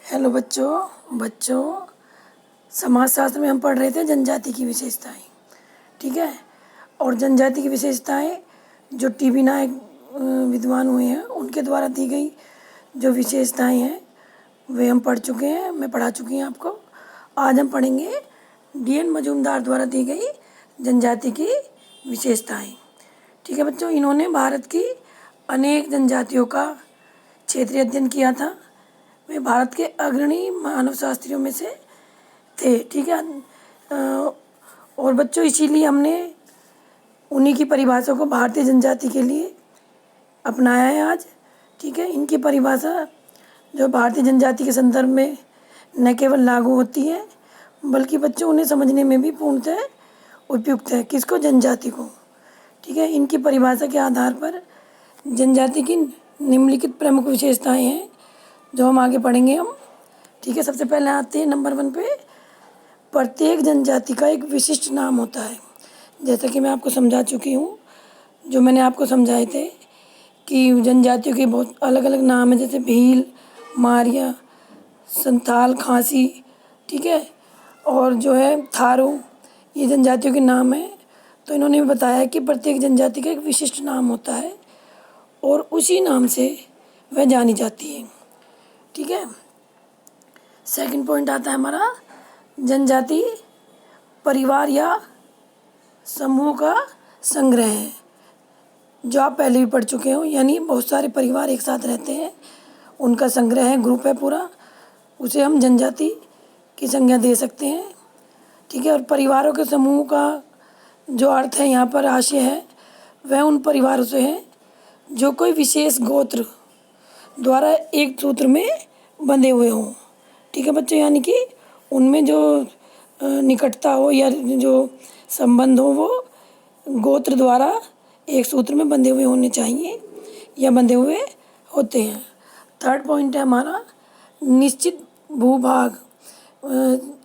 Hello बच्चों समाजशास्त्र में हम पढ़ रहे थे जनजाति की विशेषताएं। ठीक है। और जनजाति की विशेषताएं जो टीबी नायक विद्वान हुए हैं उनके द्वारा दी गई जो विशेषताएं हैं वे हम पढ़ चुके हैं, मैं पढ़ा चुकी हूँ आपको। आज हम पढ़ेंगे DN मजूमदार द्वारा दी गई जनजाति की विशेषताएं। ठीक है बच्चों, इन्होंने भारत की अनेक जनजातियों का क्षेत्रीय अध्ययन किया था। वे भारत के अग्रणी मानवशास्त्रियों में से थे। ठीक है। और बच्चों इसीलिए हमने उन्हीं की परिभाषा को भारतीय जनजाति के लिए अपनाया है आज। ठीक है। इनकी परिभाषा जो भारतीय जनजाति के संदर्भ में न केवल लागू होती है बल्कि बच्चों उन्हें समझने में भी पूर्णतः उपयुक्त है। किसको? जनजाति को। ठीक है। इनकी परिभाषा के आधार पर जनजाति की निम्नलिखित प्रमुख विशेषताएं हैं जो हम आगे पढ़ेंगे हम। ठीक है। सबसे पहले आते हैं नंबर 1 पे, प्रत्येक जनजाति का एक विशिष्ट नाम होता है। जैसा कि मैं आपको समझा चुकी हूँ, जो मैंने आपको समझाए थे कि जनजातियों के बहुत अलग अलग नाम हैं, जैसे भील, मारिया, संथाल, खासी। ठीक है। और जो है थारू, ये जनजातियों के नाम हैं। तो इन्होंने भी बताया कि प्रत्येक जनजाति का एक विशिष्ट नाम होता है और उसी नाम से वह जानी जाती है। ठीक है। सेकंड पॉइंट आता है हमारा, जनजाति परिवार या समूह का संग्रह है, जो आप पहले भी पढ़ चुके हो। यानी बहुत सारे परिवार एक साथ रहते हैं, उनका संग्रह है, ग्रुप है पूरा, उसे हम जनजाति की संज्ञा दे सकते हैं। ठीक है। और परिवारों के समूह का जो अर्थ है यहाँ पर आशय है वह उन परिवारों से है जो कोई विशेष गोत्र द्वारा एक सूत्र में बंधे हुए हों। ठीक है बच्चों, यानी कि उनमें जो निकटता हो या जो संबंध हो वो गोत्र द्वारा एक सूत्र में बंधे हुए होने चाहिए या बंधे हुए होते हैं। थर्ड पॉइंट है हमारा, निश्चित भूभाग।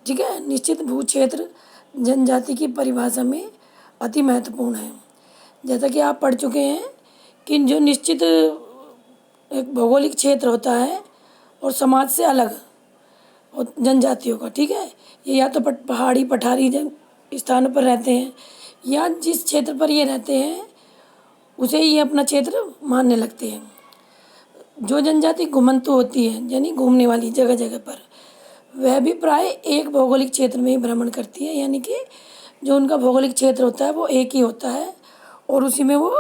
ठीक है। निश्चित भू क्षेत्र जनजाति की परिभाषा में अति महत्वपूर्ण है। जैसा कि आप पढ़ चुके हैं कि जो निश्चित एक भौगोलिक क्षेत्र होता है और समाज से अलग और जनजातियों का। ठीक है। ये या तो पहाड़ी पठारी स्थानों पर रहते हैं या जिस क्षेत्र पर ये रहते हैं उसे ये अपना क्षेत्र मानने लगते हैं। जो जनजाति घुमंतु होती है यानी घूमने वाली जगह जगह पर, वह भी प्राय एक भौगोलिक क्षेत्र में ही भ्रमण करती है। यानी कि जो उनका भौगोलिक क्षेत्र होता है वो एक ही होता है और उसी में वो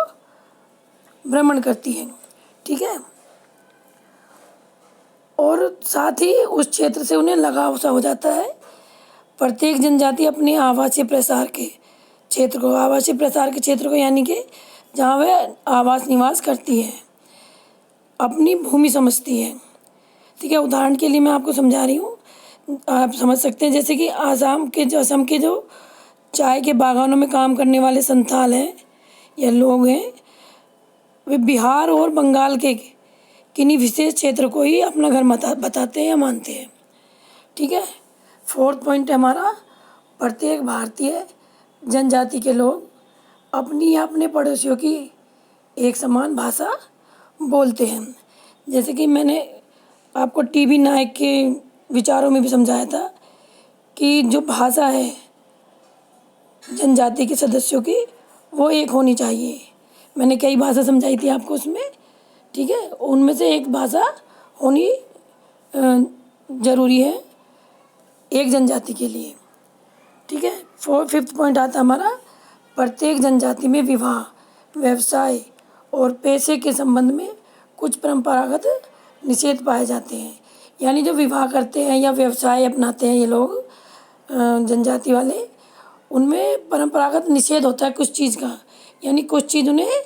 भ्रमण करती है। ठीक है। और साथ ही उस क्षेत्र से उन्हें लगाव सा हो जाता है। प्रत्येक जनजाति अपने आवासीय प्रसार के क्षेत्र को यानी कि जहाँ वह आवास निवास करती है अपनी भूमि समझती है। ठीक है। उदाहरण के लिए मैं आपको समझा रही हूँ, आप समझ सकते हैं। जैसे कि असम के जो चाय के बागानों में काम करने वाले संथाल हैं या लोग हैं, वे बिहार और बंगाल के किन्हीं विशेष क्षेत्र को ही अपना घर बताते हैं या मानते हैं। ठीक है। फोर्थ पॉइंट है हमारा, प्रत्येक भारतीय जनजाति के लोग अपनी या अपने पड़ोसियों की एक समान भाषा बोलते हैं। जैसे कि मैंने आपको टीबी नायक के विचारों में भी समझाया था कि जो भाषा है जनजाति के सदस्यों की वो एक होनी चाहिए। मैंने कई भाषा समझाई थी आपको उसमें। ठीक है। उनमें से एक भाषा होनी ज़रूरी है एक जनजाति के लिए। ठीक है। फिफ्थ पॉइंट आता हमारा, प्रत्येक जनजाति में विवाह, व्यवसाय और पेशे के संबंध में कुछ परंपरागत निषेध पाए जाते हैं। यानी जो विवाह करते हैं या व्यवसाय अपनाते हैं ये लोग जनजाति वाले, उनमें परंपरागत निषेध होता है कुछ चीज़ का। यानी कुछ चीज़ उन्हें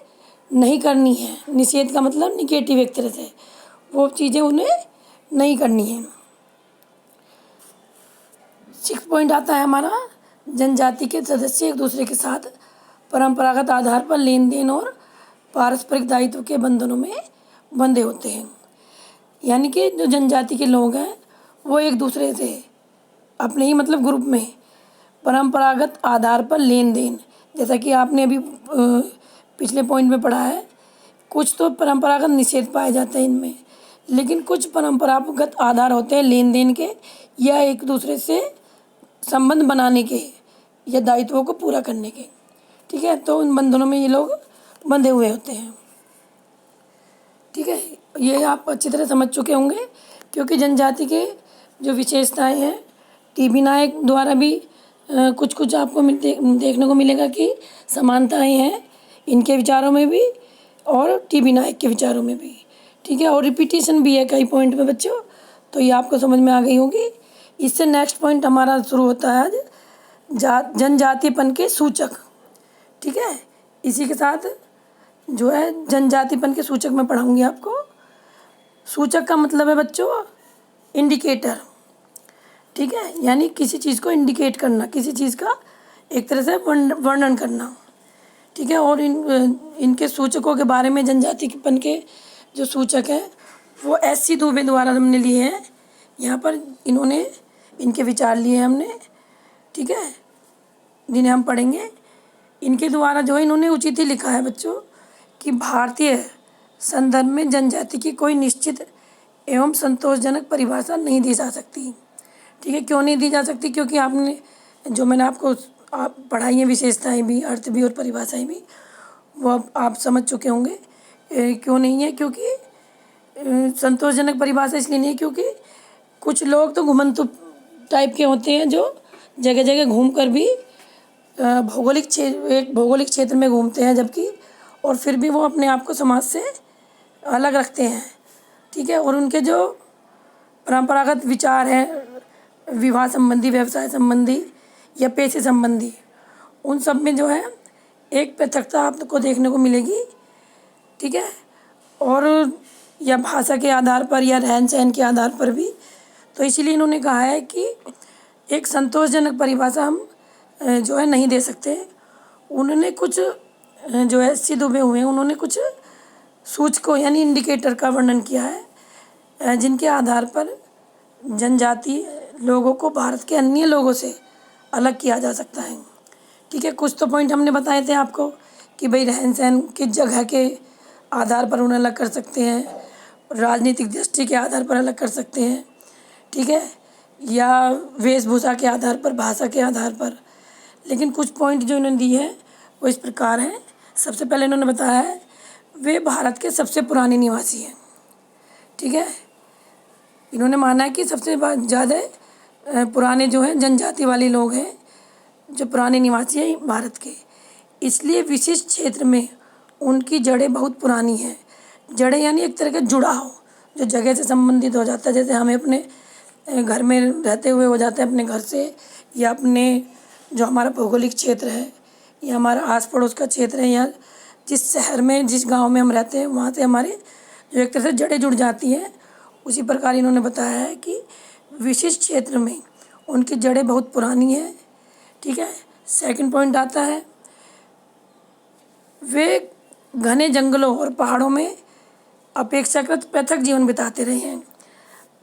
नहीं करनी है। निषेध का मतलब निगेटिव एक तरह से, वो चीज़ें उन्हें नहीं करनी है। 6 पॉइंट आता है हमारा, जनजाति के सदस्य एक दूसरे के साथ परंपरागत आधार पर लेन देन और पारस्परिक दायित्व के बंधनों में बंधे होते हैं। यानी कि जो जनजाति के लोग हैं वो एक दूसरे से अपने ही मतलब ग्रुप में परंपरागत आधार पर लेन देन, जैसा कि आपने अभी पिछले पॉइंट में पढ़ा है, कुछ तो परंपरागत निषेध पाए जाते हैं इनमें। लेकिन कुछ परंपरागत आधार होते हैं लेन देन के या एक दूसरे से संबंध बनाने के या दायित्वों को पूरा करने के। ठीक है, तो उन बंधनों में ये लोग बंधे हुए होते हैं। ठीक है, ये आप अच्छी तरह समझ चुके होंगे, क्योंकि जनजाति के जो विशेषताएं हैं टीबी नायक द्वारा भी कुछ कुछ आपको देखने को मिलेगा कि समानताएं हैं इनके विचारों में भी और टीबी नायक के विचारों में भी। ठीक है, और रिपीटेशन भी है कई पॉइंट में बच्चों, तो ये आपको समझ में आ गई होगी। इससे नेक्स्ट पॉइंट हमारा शुरू होता है आज जनजातीयपन के सूचक। ठीक है, इसी के साथ जो है जनजातिपन के सूचक मैं पढ़ाऊंगी आपको। सूचक का मतलब है बच्चों इंडिकेटर। ठीक है, यानी किसी चीज़ को इंडिकेट करना, किसी चीज़ का एक तरह से वर्णन करना। ठीक है, और इनके सूचकों के बारे में जनजातिपन के जो सूचक हैं वो एस.सी. दुबे द्वारा हमने लिए हैं। यहाँ पर इन्होंने इनके विचार लिए हैं हमने। ठीक है, जिन्हें हम पढ़ेंगे। इनके द्वारा जो है इन्होंने उचित ही लिखा है बच्चों कि भारतीय संदर्भ में जनजाति की कोई निश्चित एवं संतोषजनक परिभाषा नहीं दी जा सकती। ठीक है, क्यों नहीं दी जा सकती? क्योंकि आपने जो मैंने आपको पढ़ाई है विशेषताएं भी, अर्थ भी और परिभाषाएं भी, वो अब आप समझ चुके होंगे। क्यों नहीं है? क्योंकि संतोषजनक परिभाषा इसलिए नहीं है क्योंकि कुछ लोग तो घुमंतु टाइप के होते हैं जो जगह जगह घूम कर भी एक भौगोलिक क्षेत्र में घूमते हैं, जबकि और फिर भी वो अपने आप को समाज से अलग रखते हैं। ठीक है, और उनके जो परंपरागत विचार हैं विवाह संबंधी, व्यवसाय संबंधी या पेशे संबंधी, उन सब में जो है एक पृथकता आपको देखने को मिलेगी। ठीक है, और या भाषा के आधार पर या रहन सहन के आधार पर भी। तो इसीलिए इन्होंने कहा है कि एक संतोषजनक परिभाषा हम जो है नहीं दे सकते। उन्होंने कुछ जो है एस.सी. दुबे हुए हैं, उन्होंने कुछ सूचकों यानी इंडिकेटर का वर्णन किया है जिनके आधार पर जनजाति लोगों को भारत के अन्य लोगों से अलग किया जा सकता है। ठीक है, कुछ तो पॉइंट हमने बताए थे आपको कि भाई रहन सहन किस जगह के आधार पर उन्हें अलग कर सकते हैं, राजनीतिक दृष्टि के आधार पर अलग कर सकते हैं। ठीक है, या वेशभूषा के आधार पर, भाषा के आधार पर। लेकिन कुछ पॉइंट जो इन्होंने दिए हैं वो इस प्रकार हैं। सबसे पहले इन्होंने बताया है वे भारत के सबसे पुराने निवासी हैं। ठीक है, इन्होंने माना है कि सबसे ज़्यादा पुराने जो हैं जनजाति वाले लोग हैं, जो पुराने निवासी हैं भारत के, इसलिए विशिष्ट क्षेत्र में उनकी जड़ें बहुत पुरानी हैं। जड़ें यानी एक तरह का जुड़ाव जो जगह से संबंधित हो जाता है, जैसे हमें अपने घर में रहते हुए हो जाता है अपने घर से, या अपने जो हमारा भौगोलिक क्षेत्र है या हमारा आस पड़ोस का क्षेत्र है, या जिस शहर में, जिस गांव में हम रहते हैं वहाँ से हमारे जो एक तरह से जड़ें जुड़ जाती हैं। उसी प्रकार इन्होंने बताया है कि विशिष्ट क्षेत्र में उनकी जड़ें बहुत पुरानी हैं। ठीक है, सेकंड पॉइंट आता है वे घने जंगलों और पहाड़ों में अपेक्षाकृत पृथक जीवन बिताते रहे हैं।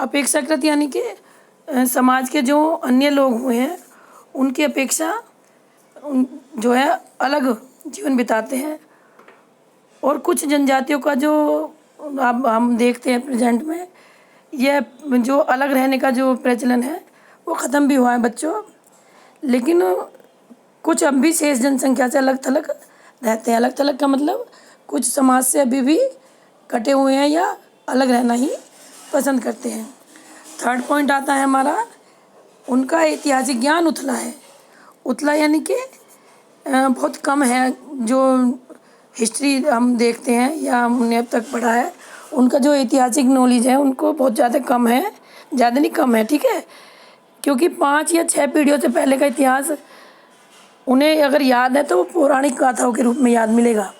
अपेक्षाकृत यानी कि समाज के जो अन्य लोग हुए हैं उनकी अपेक्षा जो है अलग जीवन बिताते हैं। और कुछ जनजातियों का जो अब हम देखते हैं प्रेजेंट में, यह जो अलग रहने का जो प्रचलन है वो ख़त्म भी हुआ है बच्चों। लेकिन कुछ अब भी शेष जनसंख्या से अलग थलग रहते हैं। अलग थलग का मतलब कुछ समाज से अभी भी कटे हुए हैं या अलग रहना ही पसंद करते हैं। थर्ड पॉइंट आता है हमारा, उनका ऐतिहासिक ज्ञान उथला है। उथला यानी कि बहुत कम है। जो हिस्ट्री हम देखते हैं या हमने अब तक पढ़ा है, उनका जो ऐतिहासिक नॉलेज है उनको बहुत ज़्यादा कम है, ज़्यादा नहीं कम है। ठीक है, क्योंकि 5 या 6 पीढ़ियों से पहले का इतिहास उन्हें अगर याद है तो वो पौराणिक गाथाओं के रूप में याद मिलेगा।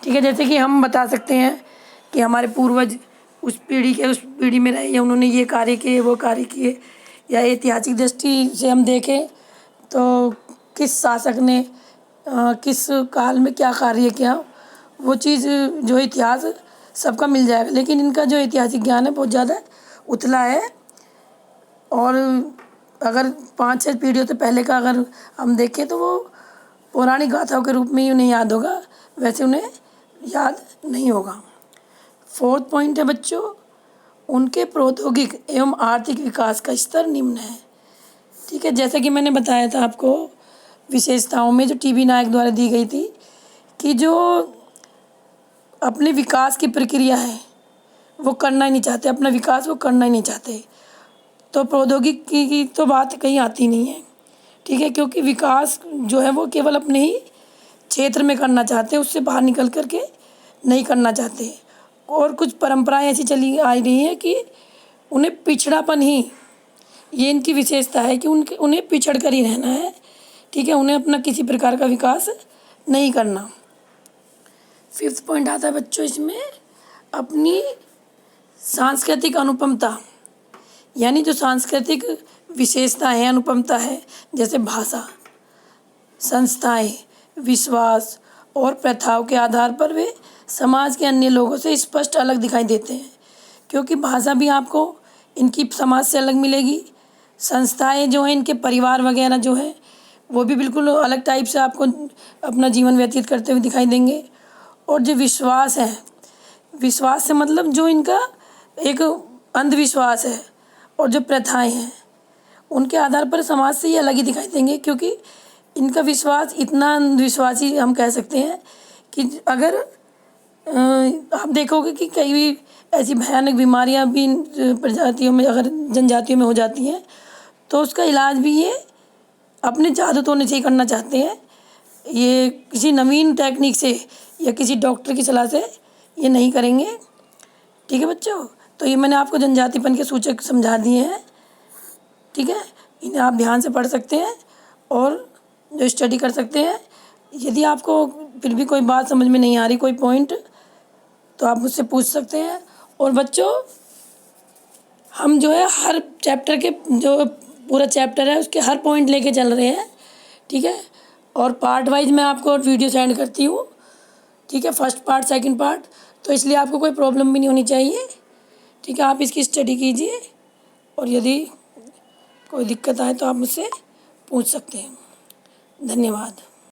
ठीक है, जैसे कि हम बता सकते हैं कि हमारे पूर्वज उस पीढ़ी के उस पीढ़ी में रहे या उन्होंने ये कार्य किए, वो कार्य किए, या ऐतिहासिक दृष्टि से हम देखें तो किस शासक ने किस काल में क्या कार्य किया, वो चीज़ जो इतिहास सबका मिल जाएगा। लेकिन इनका जो ऐतिहासिक ज्ञान है बहुत ज़्यादा उथला है। और अगर 5-6 पीढ़ियों से पहले का अगर हम देखें तो वो पौराणिक गाथाओं के रूप में ही उन्हें याद होगा, वैसे उन्हें याद नहीं होगा। फोर्थ पॉइंट है बच्चों, उनके प्रौद्योगिक एवं आर्थिक विकास का स्तर निम्न है। ठीक है, जैसा कि मैंने बताया था आपको विशेषताओं में जो टीबी नायक द्वारा दी गई थी कि जो अपने विकास की प्रक्रिया है वो करना ही नहीं चाहते, अपना विकास वो करना ही नहीं चाहते। तो प्रौद्योगिकी की तो बात कहीं आती नहीं है। ठीक है, क्योंकि विकास जो है वो केवल अपने ही क्षेत्र में करना चाहते हैं, उससे बाहर निकल कर के नहीं करना चाहते। और कुछ परंपराएं ऐसी चली आ रही हैं कि उन्हें पिछड़ापन ही, ये इनकी विशेषता है कि उन्हें पिछड़ कर ही रहना है। ठीक है, उन्हें अपना किसी प्रकार का विकास नहीं करना। 5th पॉइंट आता है बच्चों इसमें अपनी सांस्कृतिक अनुपमता, यानी जो सांस्कृतिक विशेषता है, अनुपमता है, जैसे भाषा, संस्थाएं, विश्वास और प्रथाओं के आधार पर वे समाज के अन्य लोगों से स्पष्ट अलग दिखाई देते हैं। क्योंकि भाषा भी आपको इनकी समाज से अलग मिलेगी, संस्थाएं जो हैं इनके परिवार वगैरह जो है वो भी बिल्कुल अलग टाइप से आपको अपना जीवन व्यतीत करते हुए दिखाई देंगे। और जो विश्वास है, विश्वास से मतलब जो इनका एक अंधविश्वास है और जो प्रथाएं हैं उनके आधार पर समाज से ये अलग ही दिखाई देंगे। क्योंकि इनका विश्वास इतना अंधविश्वासी हम कह सकते हैं कि अगर आप देखोगे कि कई भी ऐसी भयानक बीमारियां भी इन प्रजातियों में, अगर जनजातियों में हो जाती हैं तो उसका इलाज भी ये अपने जादू टोने से ही करना चाहते हैं। ये किसी नवीन टेक्निक से या किसी डॉक्टर की सलाह से ये नहीं करेंगे। ठीक है बच्चों, तो ये मैंने आपको जनजातिपन के सूचक समझा दिए हैं। ठीक है, इन्हें आप ध्यान से पढ़ सकते हैं और जो स्टडी कर सकते हैं। यदि आपको फिर भी कोई बात समझ में नहीं आ रही, कोई पॉइंट, तो आप मुझसे पूछ सकते हैं। और बच्चों हम जो है हर चैप्टर के, जो पूरा चैप्टर है उसके हर पॉइंट लेके चल रहे हैं। ठीक है, और पार्ट वाइज मैं आपको वीडियो सेंड करती हूँ। ठीक है, फर्स्ट पार्ट, सेकंड पार्ट, तो इसलिए आपको कोई प्रॉब्लम भी नहीं होनी चाहिए। ठीक है, आप इसकी स्टडी कीजिए और यदि कोई दिक्कत आए तो आप मुझसे पूछ सकते हैं। धन्यवाद।